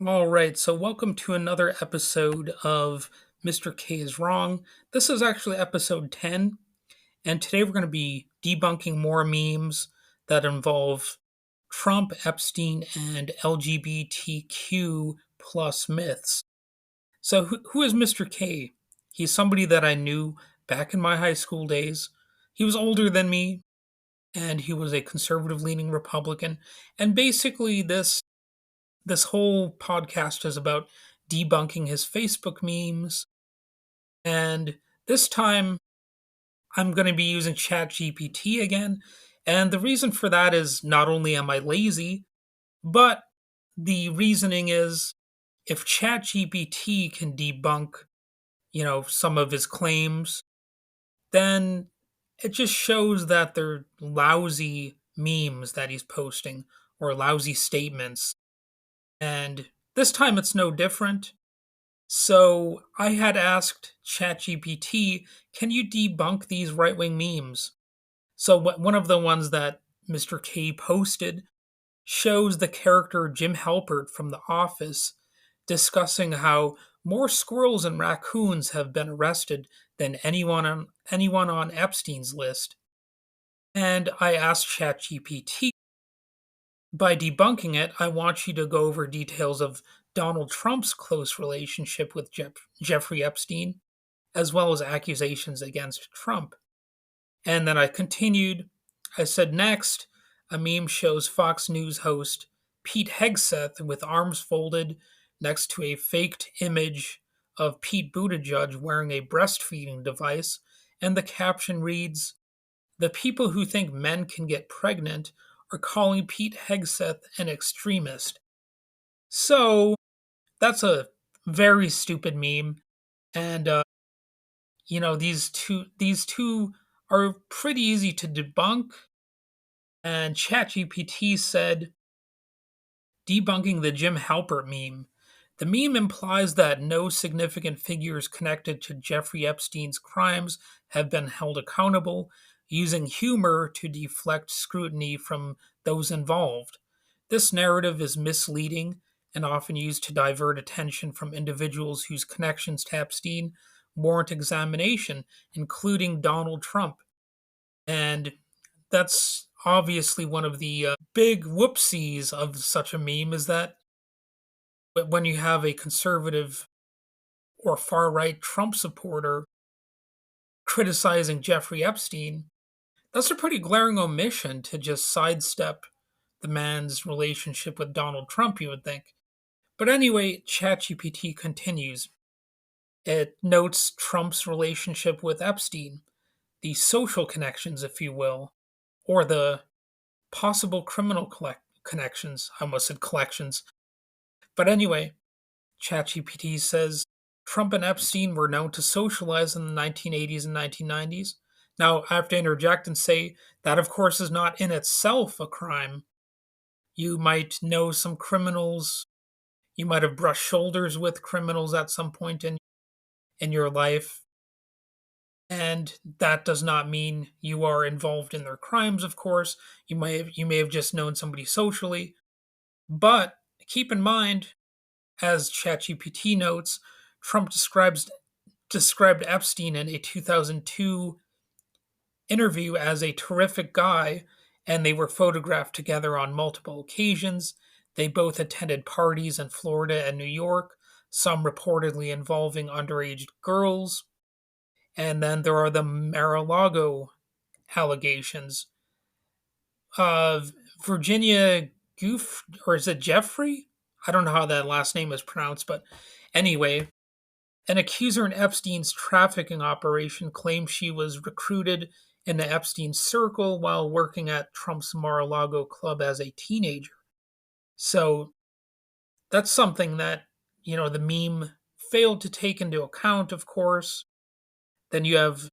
All right, so welcome to another episode of Mr. K is Wrong. This is actually episode 10, and today we're going to be debunking more memes that involve Trump, Epstein, and LGBTQ plus myths. So, who is Mr. K? He's somebody that I knew back in my high school days. He was older than me, and he was a conservative leaning Republican. And basically, this whole podcast is about debunking his Facebook memes. And this time, I'm going to be using ChatGPT again. And the reason for that is not only am I lazy, but the reasoning is if ChatGPT can debunk, some of his claims, then it just shows that they're lousy memes that he's posting or lousy statements. And this time it's no different. So I had asked ChatGPT, can you debunk these right wing memes? So one of the ones that Mr. K posted shows the character Jim Halpert from The Office discussing how more squirrels and raccoons have been arrested than anyone on Epstein's list. And I asked ChatGPT, by debunking it, I want you to go over details of Donald Trump's close relationship with Jeffrey Epstein, as well as accusations against Trump. And then I continued. I said, next, a meme shows Fox News host Pete Hegseth with arms folded next to a faked image of Pete Buttigieg wearing a breastfeeding device, and the caption reads, the people who think men can get pregnant are calling Pete Hegseth an extremist. So that's a very stupid meme, and these two are pretty easy to debunk. And ChatGPT said debunking the Jim Halpert meme. The meme implies that no significant figures connected to Jeffrey Epstein's crimes have been held accountable, using humor to deflect scrutiny from those involved. This narrative is misleading and often used to divert attention from individuals whose connections to Epstein warrant examination, including Donald Trump. And that's obviously one of the big whoopsies of such a meme is that when you have a conservative or far right Trump supporter criticizing Jeffrey Epstein, that's a pretty glaring omission to just sidestep the man's relationship with Donald Trump, you would think. But anyway, ChatGPT continues. It notes Trump's relationship with Epstein, the social connections, if you will, or the possible criminal connections. I almost said collections. But anyway, ChatGPT says Trump and Epstein were known to socialize in the 1980s and 1990s. Now, I have to interject and say that, of course, is not in itself a crime. You might know some criminals. You might have brushed shoulders with criminals at some point in your life. And that does not mean you are involved in their crimes, of course. You may have just known somebody socially. But keep in mind, as ChatGPT notes, Trump described Epstein in a 2002 interview as a terrific guy, and they were photographed together on multiple occasions. They both attended parties in Florida and New York, some reportedly involving underage girls. And then there are the Mar-a-Lago allegations. Uh, Virginia Goof, or is it Jeffrey? I don't know how that last name is pronounced, but anyway, an accuser in Epstein's trafficking operation claimed she was recruited in the Epstein circle while working at Trump's Mar-a-Lago club as a teenager. So that's something that, the meme failed to take into account, of course. Then you have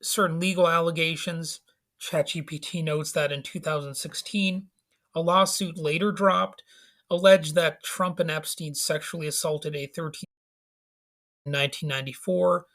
certain legal allegations. ChatGPT notes that in 2016, a lawsuit later dropped alleged that Trump and Epstein sexually assaulted a 13 in 1994.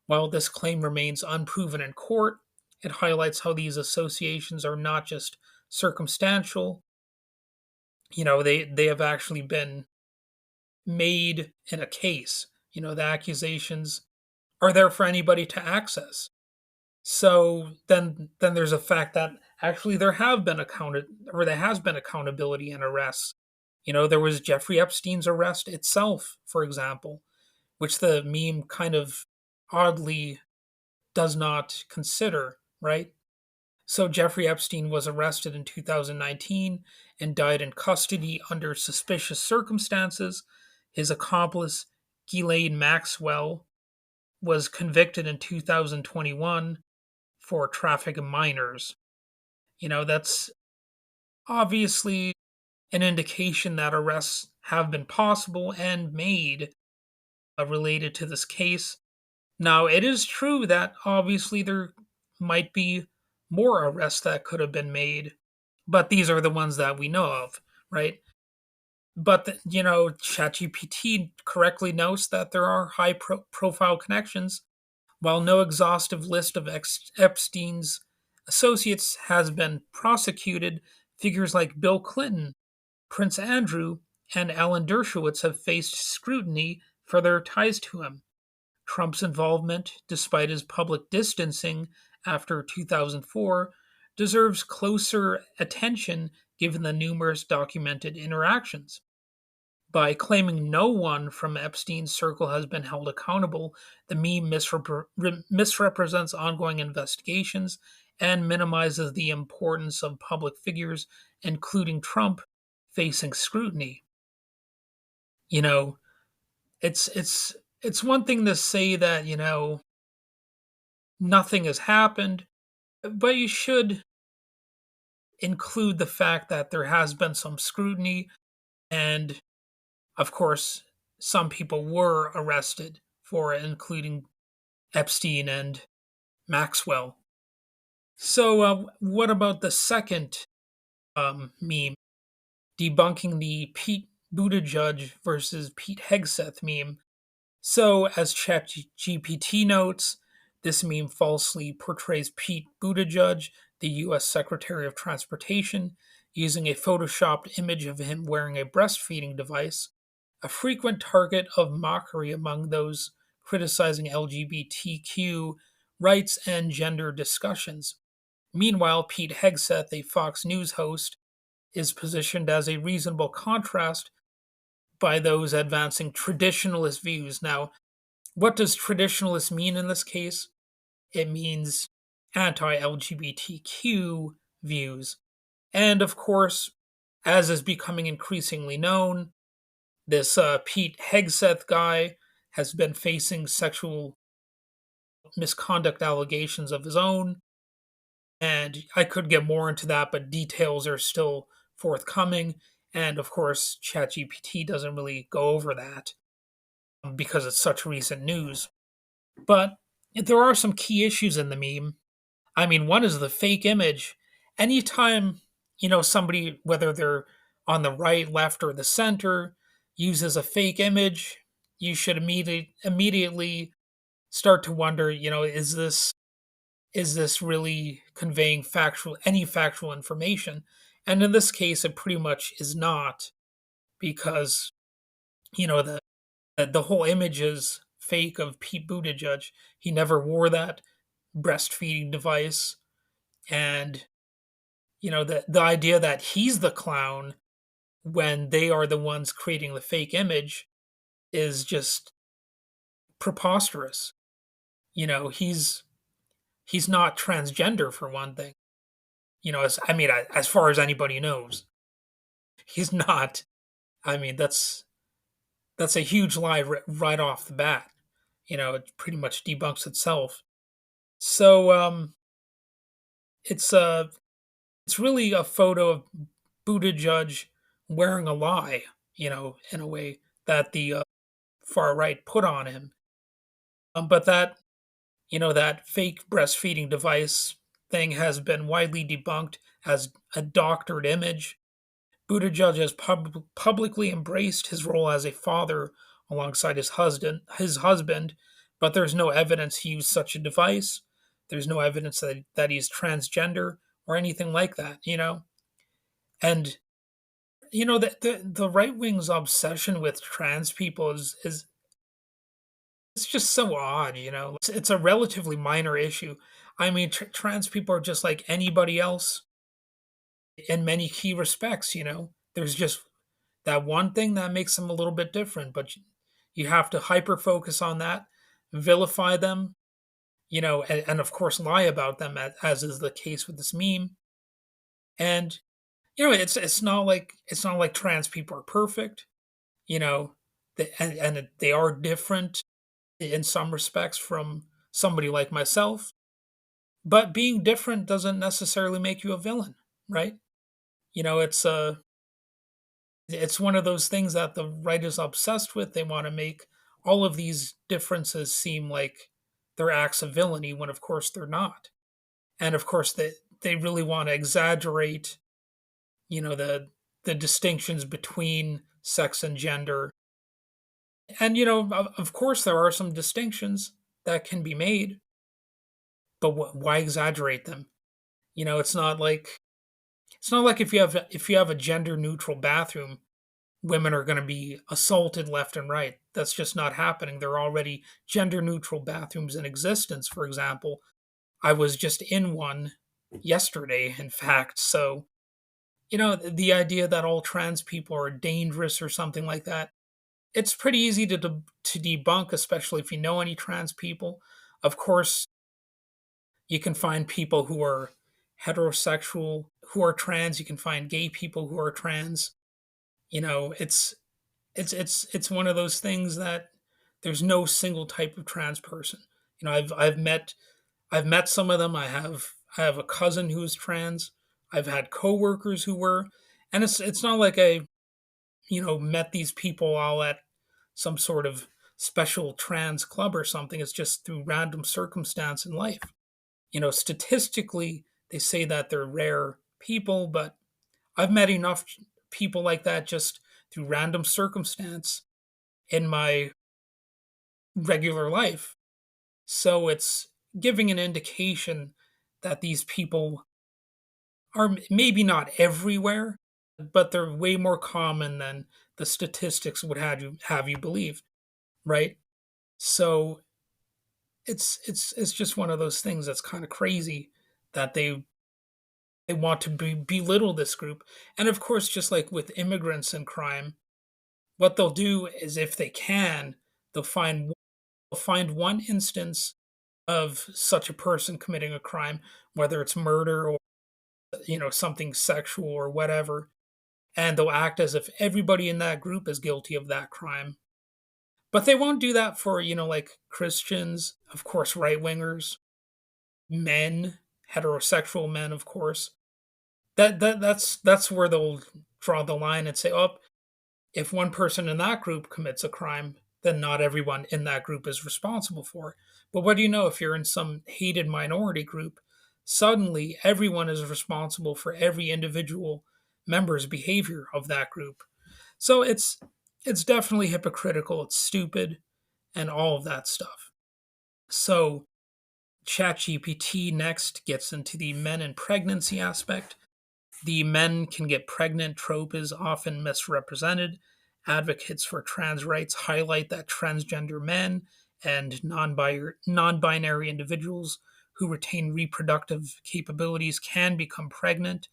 While this claim remains unproven in court, it highlights how these associations are not just circumstantial. They have actually been made in a case. The accusations are there for anybody to access. So then there's a fact that actually there has been accountability and arrests. There was Jeffrey Epstein's arrest itself, for example, which the meme kind of oddly does not consider, right? So Jeffrey Epstein was arrested in 2019 and died in custody under suspicious circumstances. His accomplice, Ghislaine Maxwell, was convicted in 2021 for trafficking minors. That's obviously an indication that arrests have been possible and made related to this case. Now, it is true that obviously there might be more arrests that could have been made, but these are the ones that we know of, right? But, ChatGPT correctly notes that there are high profile connections. While no exhaustive list of Epstein's associates has been prosecuted, figures like Bill Clinton, Prince Andrew, and Alan Dershowitz have faced scrutiny for their ties to him. Trump's involvement, despite his public distancing after 2004, deserves closer attention given the numerous documented interactions. By claiming no one from Epstein's circle has been held accountable, the meme misrepresents ongoing investigations and minimizes the importance of public figures, including Trump, facing scrutiny. You know, it's one thing to say that, nothing has happened, but you should include the fact that there has been some scrutiny, and of course, some people were arrested for it, including Epstein and Maxwell. So, what about the second meme, debunking the Pete Buttigieg versus Pete Hegseth meme? So, as ChatGPT notes, this meme falsely portrays Pete Buttigieg, the U.S. Secretary of Transportation, using a photoshopped image of him wearing a breastfeeding device, a frequent target of mockery among those criticizing LGBTQ rights and gender discussions. Meanwhile, Pete Hegseth, a Fox News host, is positioned as a reasonable contrast by those advancing traditionalist views. Now, what does traditionalist mean in this case? It means anti LGBTQ views. And of course, as is becoming increasingly known, this Pete Hegseth guy has been facing sexual misconduct allegations of his own. And I could get more into that, but details are still forthcoming. And of course, ChatGPT doesn't really go over that because it's such recent news. But there are some key issues in the meme. I mean, one is the fake image. Anytime, somebody, whether they're on the right, left, or the center, uses a fake image, you should immediately start to wonder, is this really conveying any factual information? And in this case, it pretty much is not, because the whole image is fake of Pete Buttigieg. He never wore that breastfeeding device, and the idea that he's the clown when they are the ones creating the fake image is just preposterous. He's not transgender, for one thing. As far as anybody knows, he's not. I mean, that's a huge lie right off the bat. It pretty much debunks itself. So it's it's really a photo of Buttigieg wearing a lie, in a way that the far right put on him. But that fake breastfeeding device thing has been widely debunked as a doctored image. Buttigieg has publicly embraced his role as a father alongside his husband, but there's no evidence he used such a device. There's no evidence that he's transgender or anything like that, And The right wing's obsession with trans people is it's just so odd. It's a relatively minor issue. I mean, trans people are just like anybody else in many key respects. There's just that one thing that makes them a little bit different, but you have to hyper focus on that, vilify them, and of course lie about them, as is the case with this meme. And it's not like trans people are perfect. you know, and they are different in some respects from somebody like myself. But being different doesn't necessarily make you a villain, right? It's one of those things that the right is obsessed with. They want to make all of these differences seem like they're acts of villainy when of course they're not. And of course they really want to exaggerate, the distinctions between sex and gender. And of course there are some distinctions that can be made, but why exaggerate them? It's not like if you have a gender neutral bathroom, women are going to be assaulted left and right. That's just not happening. There are already gender neutral bathrooms in existence. For example, I was just in one yesterday, in fact. So, the idea that all trans people are dangerous or something like that, it's pretty easy to debunk, especially if you know any trans people. Of course, you can find people who are heterosexual who are trans. You can find gay people who are trans. It's one of those things that there's no single type of trans person. I've met some of them. I have a cousin who's trans. I've had coworkers who were, and it's not like I met these people all at some sort of special trans club or something. It's just through random circumstance in life. Statistically, they say that they're rare people, but I've met enough people like that just through random circumstance in my regular life. So it's giving an indication that these people are maybe not everywhere, but they're way more common than the statistics would have you believe, right? So it's just one of those things that's kind of crazy that they want to belittle this group. And of course, just like with immigrants and crime, what they'll do is if they can, they'll find one instance of such a person committing a crime, whether it's murder or something sexual or whatever, and they'll act as if everybody in that group is guilty of that crime. But they won't do that for like Christians, of course, right wingers, men, heterosexual men, of course. That's where they'll draw the line and say, oh, if one person in that group commits a crime, then not everyone in that group is responsible for it. But what do you know if you're in some hated minority group, suddenly everyone is responsible for every individual member's behavior of that group. So it's definitely hypocritical, it's stupid, and all of that stuff. So ChatGPT next gets into the men and pregnancy aspect. The men can get pregnant trope is often misrepresented. Advocates for trans rights highlight that transgender men and non-binary individuals who retain reproductive capabilities can become pregnant.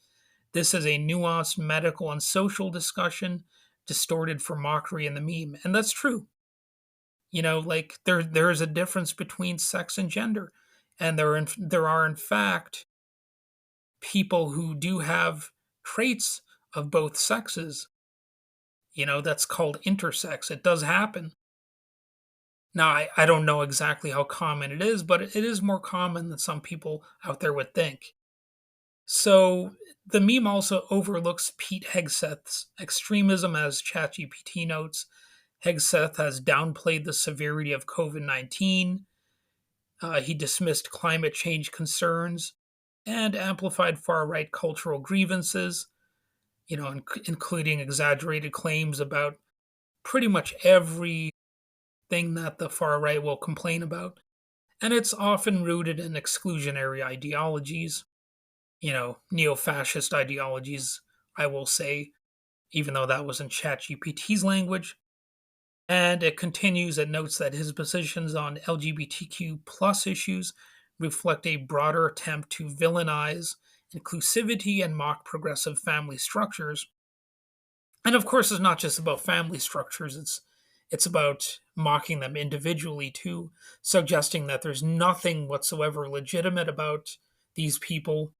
This is a nuanced medical and social discussion distorted for mockery in the meme. And that's true. Like there is a difference between sex and gender. And there are in fact people who do have traits of both sexes. That's called intersex. It does happen. Now, I don't know exactly how common it is, but it is more common than some people out there would think. So the meme also overlooks Pete Hegseth's extremism, as ChatGPT notes. Hegseth has downplayed the severity of COVID 19. He dismissed climate change concerns and amplified far right cultural grievances, including exaggerated claims about pretty much everything that the far right will complain about. And it's often rooted in exclusionary ideologies, neo fascist ideologies, I will say. even though that was in ChatGPT's language. And it continues, it notes that his positions on LGBTQ plus issues reflect a broader attempt to villainize inclusivity and mock progressive family structures. And of course, it's not just about family structures, it's about mocking them individually too, suggesting that there's nothing whatsoever legitimate about these people,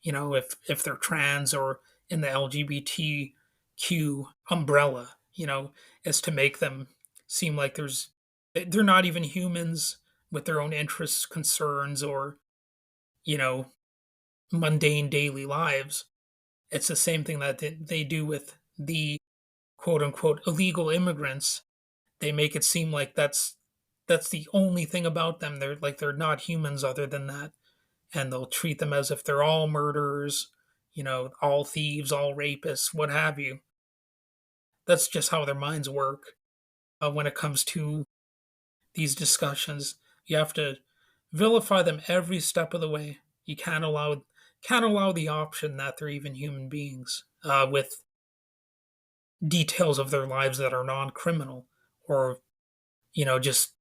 if they're trans or in the LGBTQ umbrella, is to make them seem like they're not even humans with their own interests, concerns, or, you know, mundane daily lives. It's the same thing that they do with the quote unquote illegal immigrants. They make it seem like that's the only thing about them. They're not humans other than that. And they'll treat them as if they're all murderers, all thieves, all rapists, what have you. That's just how their minds work when it comes to these discussions. You have to vilify them every step of the way. You can't allow the option that they're even human beings with details of their lives that are non-criminal or just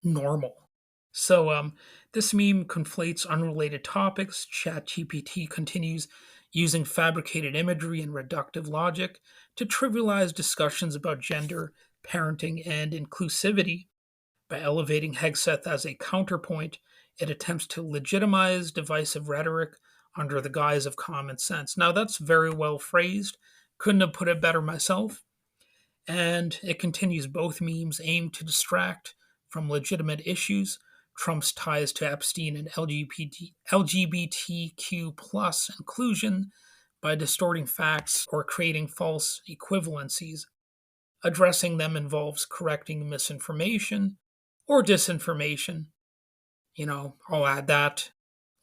normal. So this meme conflates unrelated topics. ChatGPT continues using fabricated imagery and reductive logic to trivialize discussions about gender, parenting, and inclusivity. By elevating Hegseth as a counterpoint, it attempts to legitimize divisive rhetoric under the guise of common sense. Now, that's very well phrased. Couldn't have put it better myself. And it continues, both memes aim to distract from legitimate issues, Trump's ties to Epstein and LGBTQ plus inclusion, by distorting facts or creating false equivalencies. Addressing them involves correcting misinformation or disinformation. I'll add that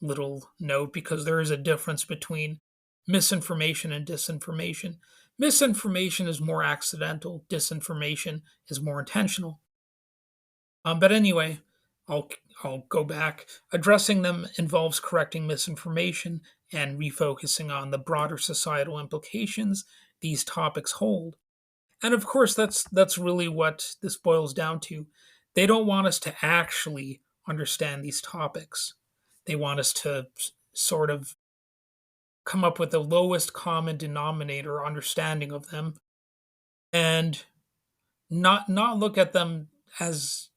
little note because there is a difference between misinformation and disinformation. Misinformation is more accidental, disinformation is more intentional. But anyway, I'll I'll go back. Addressing them involves correcting misinformation and refocusing on the broader societal implications these topics hold. And of course, that's really what this boils down to. They don't want us to actually understand these topics. They want us to sort of come up with the lowest common denominator understanding of them and not look at them as,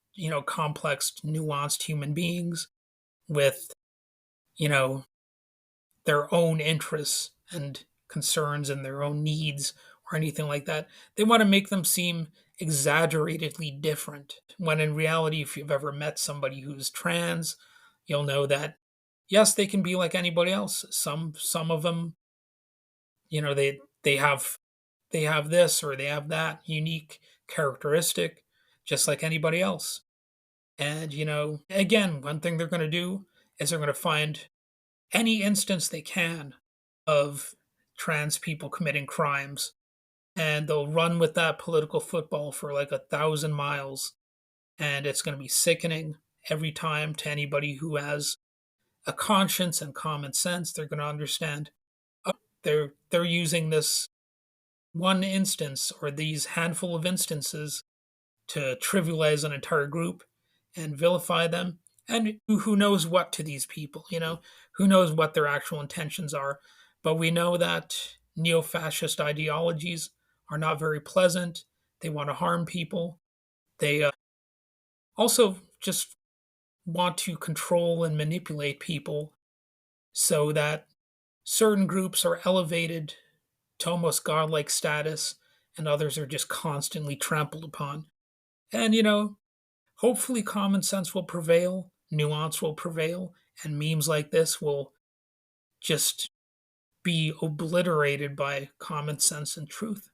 complex, nuanced human beings with, you know, their own interests and concerns and their own needs or anything like that. They want to make them seem exaggeratedly different. When in reality, if you've ever met somebody who's trans, you'll know that yes, they can be like anybody else. Some of them, they have this or they have that unique characteristic, just like anybody else. And again, one thing they're going to do is they're going to find any instance they can of trans people committing crimes, and they'll run with that political football for like 1,000 miles, and it's going to be sickening every time to anybody who has a conscience and common sense. They're going to understand, oh, they're using this one instance or these handful of instances to trivialize an entire group and vilify them. And who knows what to these people, who knows what their actual intentions are. But we know that neo fascist ideologies are not very pleasant. They want to harm people. They also just want to control and manipulate people so that certain groups are elevated to almost godlike status and others are just constantly trampled upon. And, hopefully common sense will prevail, nuance will prevail, and memes like this will just be obliterated by common sense and truth.